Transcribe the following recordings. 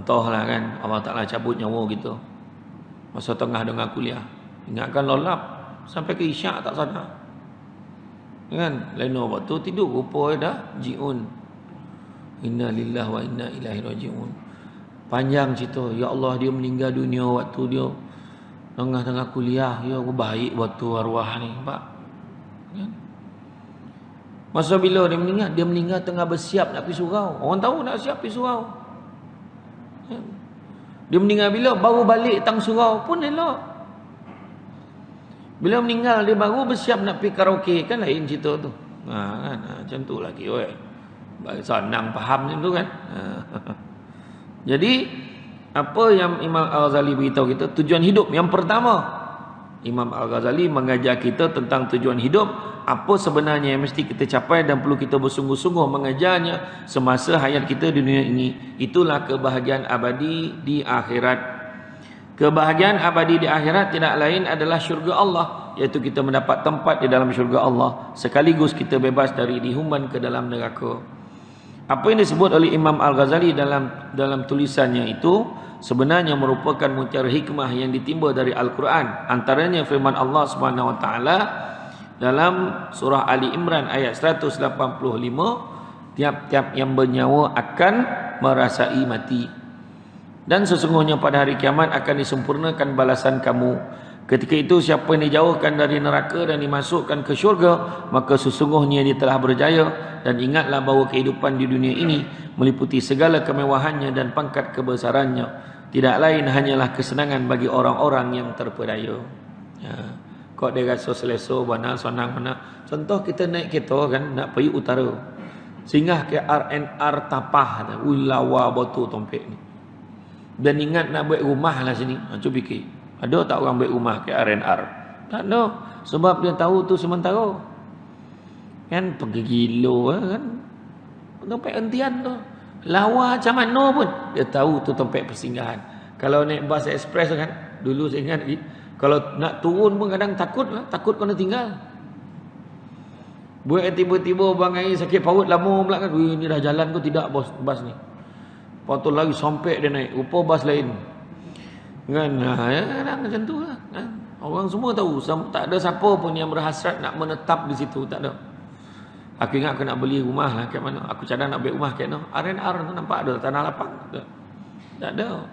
Contohlah kan, Allah Ta'ala cabut nyawa kita masa tengah dengar kuliah. Ingatkan lolap sampai ke isyak tak sadar. Kan? Leno waktu tidur rupa dah jiun. Inna lillahi wa inna ilaihi raji'un. Panjang cerita. Ya Allah, dia meninggal dunia waktu dia tengah-tengah kuliah. Ya, baik waktu arwah ni. Nampak? Kan? Masa bila dia meninggal? Dia meninggal tengah bersiap nak pergi surau. Orang tahu nak siap pergi surau. Kan? Dia meninggal bila? Baru balik tang surau pun elok. Bila meninggal dia baru bersiap nak pergi karaoke. Kan lain cerita tu. Kan? Macam tu lagi. Senang faham macam tu kan. Jadi apa yang Imam Al-Ghazali beritahu kita, tujuan hidup yang pertama, Imam Al-Ghazali mengajar kita tentang tujuan hidup, apa sebenarnya yang mesti kita capai dan perlu kita bersungguh-sungguh mengejarnya semasa hayat kita di dunia ini. Itulah kebahagiaan abadi di akhirat. Kebahagiaan abadi di akhirat tidak lain adalah syurga Allah, iaitu kita mendapat tempat di dalam syurga Allah sekaligus kita bebas dari dihumban ke dalam neraka. Apa yang disebut oleh Imam Al-Ghazali dalam tulisannya itu sebenarnya merupakan mutiara hikmah yang ditimba dari Al-Quran. Antaranya firman Allah Subhanahu wa taala dalam surah Ali Imran ayat 185, tiap-tiap yang bernyawa akan merasai mati. Dan sesungguhnya pada hari kiamat akan disempurnakan balasan kamu. Ketika itu siapa yang dijauhkan dari neraka dan dimasukkan ke syurga, maka sesungguhnya dia telah berjaya. Dan ingatlah bahawa kehidupan di dunia ini meliputi segala kemewahannya dan pangkat kebesarannya. Tidak lain hanyalah kesenangan bagi orang-orang yang terpedaya. Kok dia rasa selesa, banal, senang mana. Contoh kita naik kereta kan, nak pergi utara. Singgah ke RNR Tapah. Lawa botol tompek ni. Dan ingat nak buat rumah lah sini. Cuba fikir. Ada tak orang buat rumah ke RNR? Tak ada. Sebab dia tahu tu sementara. Kan pergi gilo kan. Tempat hentian tu. Lawa macam mana pun. Dia tahu tu tempat persinggahan. Kalau naik bas ekspres kan. Dulu saya ingat lagi. Kalau nak turun pun kadang takut lah. Takut kena tinggal. Buat tiba-tiba bang air sakit paut lama pula kan. Wih, ni dah jalan ke tidak bas ni. Patut lagi sampai dia naik. Rupa bas lain. Kan, kadang macam tu lah. Orang semua tahu. Tak ada siapa pun yang berhasrat nak menetap di situ. Tak ada. Aku ingat aku nak beli rumah lah. Kat mana? Aku cadang nak beli rumah kat mana? RNR tu nampak ada. Tanah lapang. Tak ada.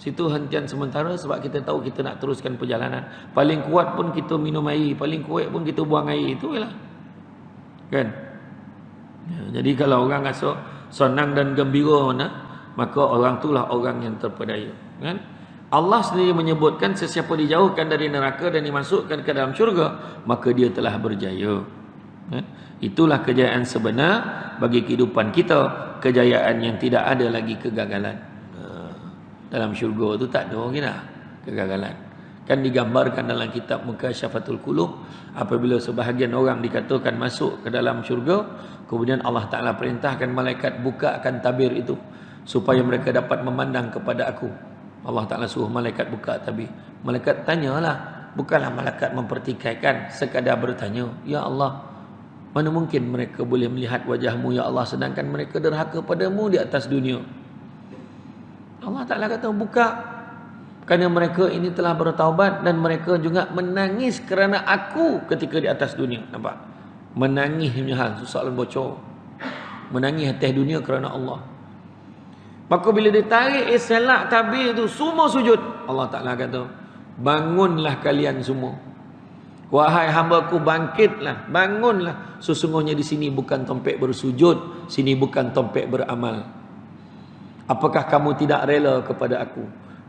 Situ hentian sementara sebab kita tahu kita nak teruskan perjalanan. Paling kuat pun kita minum air. Paling kuat pun kita buang air. Itu lah. Kan? Jadi kalau orang rasa senang dan gembira mana, maka orang itulah orang yang terpedaya. Kan? Allah sendiri menyebutkan sesiapa dijauhkan dari neraka dan dimasukkan ke dalam syurga, maka dia telah berjaya. Itulah kejayaan sebenar bagi kehidupan kita, kejayaan yang tidak ada lagi kegagalan. Dalam syurga tu tak ada kira kegagalan. Kan digambarkan dalam kitab Mukasyafatul Qulub, apabila sebahagian orang dikatakan masuk ke dalam syurga, kemudian Allah Ta'ala perintahkan malaikat bukakan tabir itu supaya mereka dapat memandang kepada aku. Allah Ta'ala suruh malaikat buka tabir. Malaikat tanyalah. Bukanlah malaikat mempertikaikan, sekadar bertanya, ya Allah, mana mungkin mereka boleh melihat wajahmu ya Allah, sedangkan mereka derhaka padamu di atas dunia. Allah Ta'ala kata buka, kerana mereka ini telah bertaubat dan mereka juga menangis kerana aku ketika di atas dunia. Nampak? Menangis punya hal, soalan bocor. Menangis atas dunia kerana Allah. Maka bila ditarik selak tabir tu, semua sujud. Allah Ta'ala kata, bangunlah kalian semua. Wahai hamba-Ku, bangkitlah, bangunlah. Sesungguhnya di sini bukan tempat bersujud, sini bukan tempat beramal. Apakah kamu tidak rela kepada aku?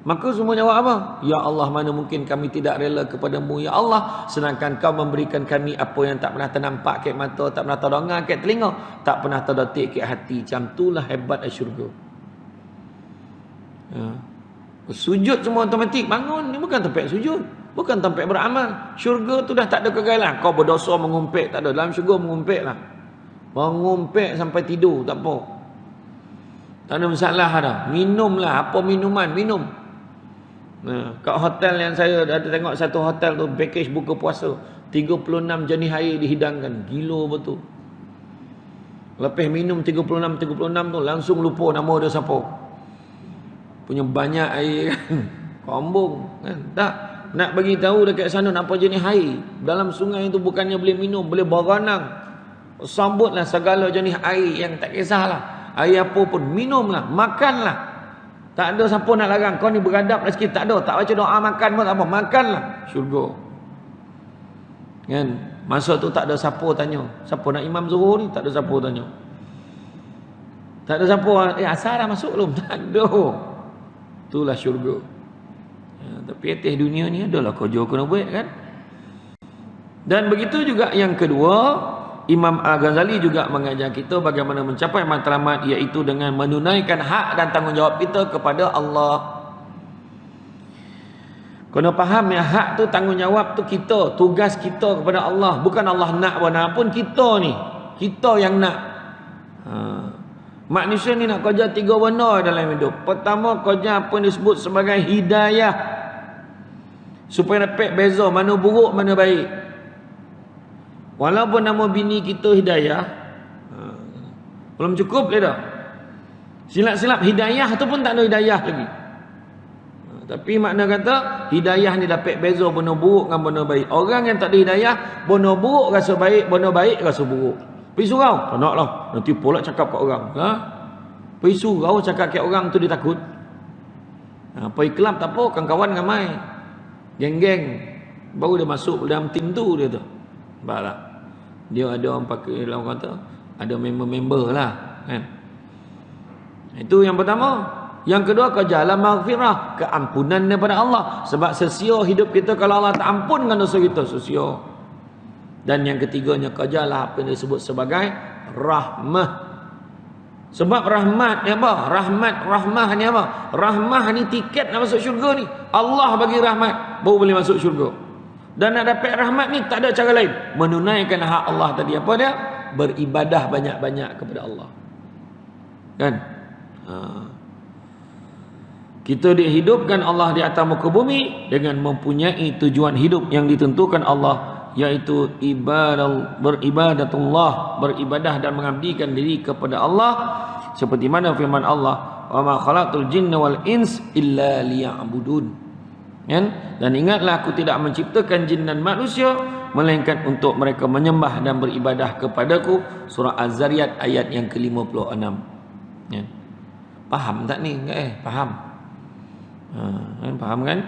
Maka semua jawab apa? Ya Allah, mana mungkin kami tidak rela kepadamu ya Allah, sedangkan kau memberikan kami apa yang tak pernah ternampak kat mata, tak pernah terdengar kat telinga, tak pernah terdetik kat hati. Macam itulah hebat syurga. Sujud semua automatik, bangun. Ni bukan tempat sujud, bukan tempat beramal. Syurga tu dah tak ada kegagalan. Kau berdosa mengumpet, tak ada. Dalam syurga mengumpet lah. Mengumpet sampai tidur, tak apa. Tak ada masalah dah. Minumlah, apa minuman, minum. Kat hotel yang saya ada tengok, satu hotel tu package buka puasa, 36 jenis air dihidangkan. Gila betul. Lepas minum 36 tu langsung lupa nama dia siapa. punya banyak air kan. Kombong kan. Tak nak bagi tahu dekat sana apa jenis air. Dalam sungai itu bukannya boleh minum, boleh berenang. Sambutlah segala jenis air yang tak kisahlah. Air apa pun minumlah, makanlah. Tak ada siapa nak larang. Kau ni beradab sikit, tak ada. Tak baca doa makan pun tak apa. Makanlah. Syurga. Kan? Masa tu tak ada siapa tanya. Siapa nak imam zuhur ni? Tak ada siapa tanya. Tak ada siapa. Asar dah masuk belum? Tak ada. Itulah syurga. Ya, tapi atas dunia ni adalah kerja kena buat kan. Dan begitu juga yang kedua, Imam Al-Ghazali juga mengajar kita bagaimana mencapai matlamat, iaitu dengan menunaikan hak dan tanggungjawab kita kepada Allah. Kena faham ya, hak tu, tanggungjawab tu kita, tugas kita kepada Allah. Bukan Allah nak mana pun, kita ni, kita yang nak. Manusia ni nak kerja 3 benda dalam hidup. Pertama, kerja apa yang disebut sebagai hidayah, supaya dapat beza mana buruk mana baik. Walaupun nama bini kita Hidayah, belum cukup dia dah. Silap-silap hidayah tu pun tak ada hidayah lagi. Tapi makna kata hidayah ni dapat beza benda buruk dengan benda baik. Orang yang tak ada hidayah, benda buruk rasa baik, benda baik rasa buruk. Pergi surau, tak nak lah, nanti pula cakap kat orang. Pergi surau cakap kat orang tu dia takut. Pergi kelab tak apa, kawan-kawan ramai, geng-geng, baru dia masuk dalam tim tu dia tu. Baiklah, dia ada orang pakai, orang kata ada member-member lah kan. Itu yang pertama. Yang kedua, kejalan maghfirah, keampunan daripada Allah. Sebab sesia hidup kita kalau Allah tak ampunkan dosa kita, sesia. Dan yang ketiganya, kejalah apa yang disebut sebagai rahmah. Sebab rahmat ni apa? Rahmah ni apa? Rahmah ni tiket nak masuk syurga ni. Allah bagi rahmat baru boleh masuk syurga. Dan nak dapat rahmat ni tak ada cara lain, menunaikan hak Allah tadi. Apa dia? Beribadah banyak-banyak kepada Allah. Kan? Kita dihidupkan Allah di atas muka bumi dengan mempunyai tujuan hidup yang ditentukan Allah, yaitu beribadatullah, beribadah dan mengabdikan diri kepada Allah, seperti mana firman Allah, wa ma khalaqtul jinna wal ins illa liya'budun. Dan ingatlah, aku tidak menciptakan jin dan manusia melainkan untuk mereka menyembah dan beribadah kepadaku. Surah Az-Zariyat ayat yang ke-56. Faham tak ni? Faham. Faham kan?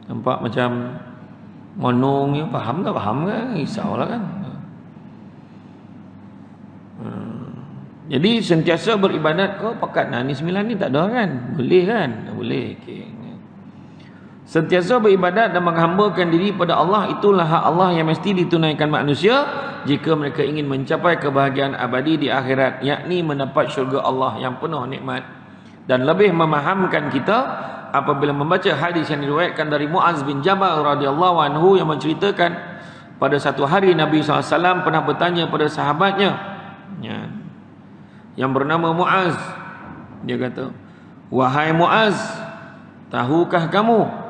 Nampak macam monong ni, faham tak? Faham kan? Risaulah kan? Jadi sentiasa beribadat. Kau pakat ni 9 ni tak ada kan? Boleh kan? Boleh. Okay. Sentiasa beribadat dan menghambakan diri pada Allah, itulah hak Allah yang mesti ditunaikan manusia jika mereka ingin mencapai kebahagiaan abadi di akhirat, yakni mendapat syurga Allah yang penuh nikmat. Dan lebih memahamkan kita apabila membaca hadis yang diriwayatkan dari Muaz bin Jabal radhiyallahu anhu, yang menceritakan pada satu hari Nabi SAW pernah bertanya pada sahabatnya yang bernama Muaz. Dia kata, "Wahai Muaz, tahukah kamu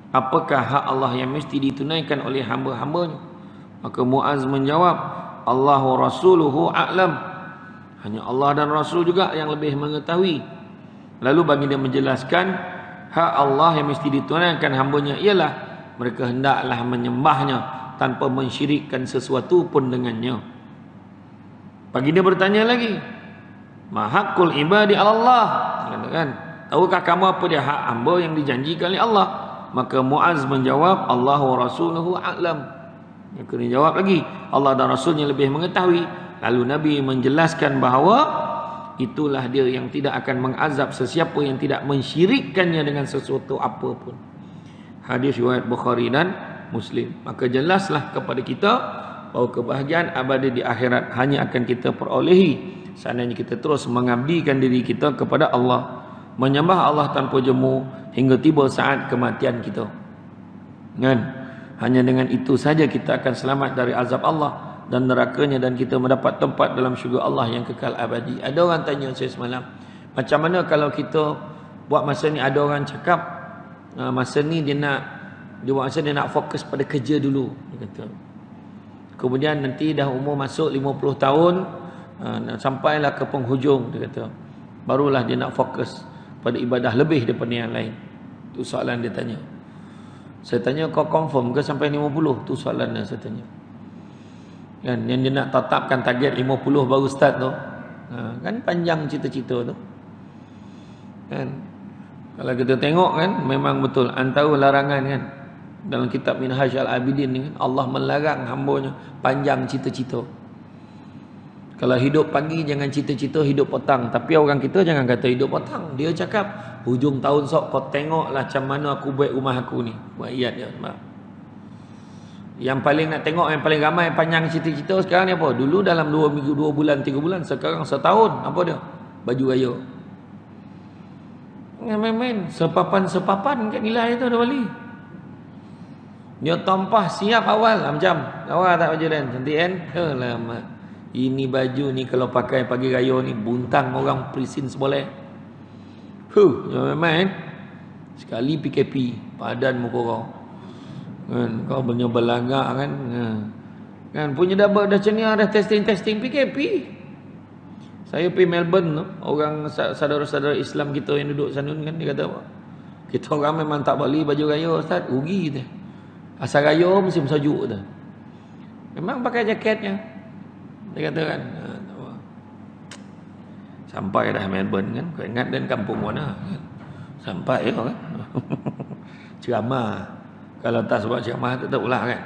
apakah hak Allah yang mesti ditunaikan oleh hamba-hambanya?" Maka Muaz menjawab, "Allah wa rasuluhu a'lam." Hanya Allah dan Rasul juga yang lebih mengetahui. Lalu bagi dia menjelaskan, hak Allah yang mesti ditunaikan hambanya ialah mereka hendaklah menyembahnya tanpa mensyirikkan sesuatu pun dengannya. Bagi dia bertanya lagi, "Ma haqqul ibadi 'ala Allah?" Katakan, "Tahukah kamu apa dia hak hamba yang dijanjikan oleh Allah?" Maka Muaz menjawab, "Allah wa rasuluhu a'lam." Maka dia jawab lagi, "Allah dan Rasulnya lebih mengetahui." Lalu Nabi menjelaskan bahawa itulah dia yang tidak akan mengazab sesiapa yang tidak mensyirikkannya dengan sesuatu apapun. Hadis riwayat Bukhari dan Muslim. Maka jelaslah kepada kita bahawa kebahagiaan abadi di akhirat hanya akan kita perolehi seandainya kita terus mengabdikan diri kita kepada Allah, menyembah Allah tanpa jemu hingga tiba saat kematian kita. Kan? Hanya dengan itu saja kita akan selamat dari azab Allah dan nerakanya, dan kita mendapat tempat dalam syurga Allah yang kekal abadi. Ada orang tanya saya semalam, macam mana kalau kita buat masa ni, ada orang cakap masa ni dia buat masa dia nak fokus pada kerja dulu, dia kata. Kemudian nanti dah umur masuk 50 tahun, sampailah ke penghujung, dia kata. barulah dia nak fokus pada ibadah lebih daripada yang lain. Tu soalan dia tanya. Saya tanya, kau confirm ke sampai 50? Tu soalan yang saya tanya. Kan, yang dia nak tetapkan target 50 baru start tu. Kan panjang cita-cita tu. Kan? Kalau kita tengok kan, memang betul antara larangan kan dalam kitab Minhaj Al-Abidin ni kan, Allah melarang hamba-Nya panjang cita-cita. Kalau hidup pagi jangan cita-cita hidup petang. Tapi orang kita jangan kata hidup petang. Dia cakap hujung tahun sok kau tengoklah macam mana aku buat rumah aku ni. Buat ayat dia. Yang paling nak tengok, yang paling ramai panjang cita-cita sekarang ni apa? Dulu dalam 2 minggu, 2 bulan, 3 bulan. Sekarang setahun. Apa dia? Baju raya. Main-main. Sepapan-sepapan kat nilai tu ada wali. Dia tampah siap awal. Macam awal tak baju dan cantik kan? Alamak. Ini baju ni kalau pakai pagi raya ni buntang orang prisin seboleh. Jangan main. Sekali PKP padan muka kau. Kan kau punya belagak kan. Kan punya dah macam dah testing PKP. Saya pergi Melbourne tu, orang saudara-saudara Islam kita yang duduk sana kan dia kata apa? Kita orang memang tak boleh baju raya ustaz, rugi kita. Asal raya mesti sejuk tu. Memang pakai jaketnya. Dia kata kan, sampai dah Melbourne kan, kau ingat dan kampung mana kan? Sampai kan. Ceramah. Kalau tak sebab ceramah tetap ulah kan.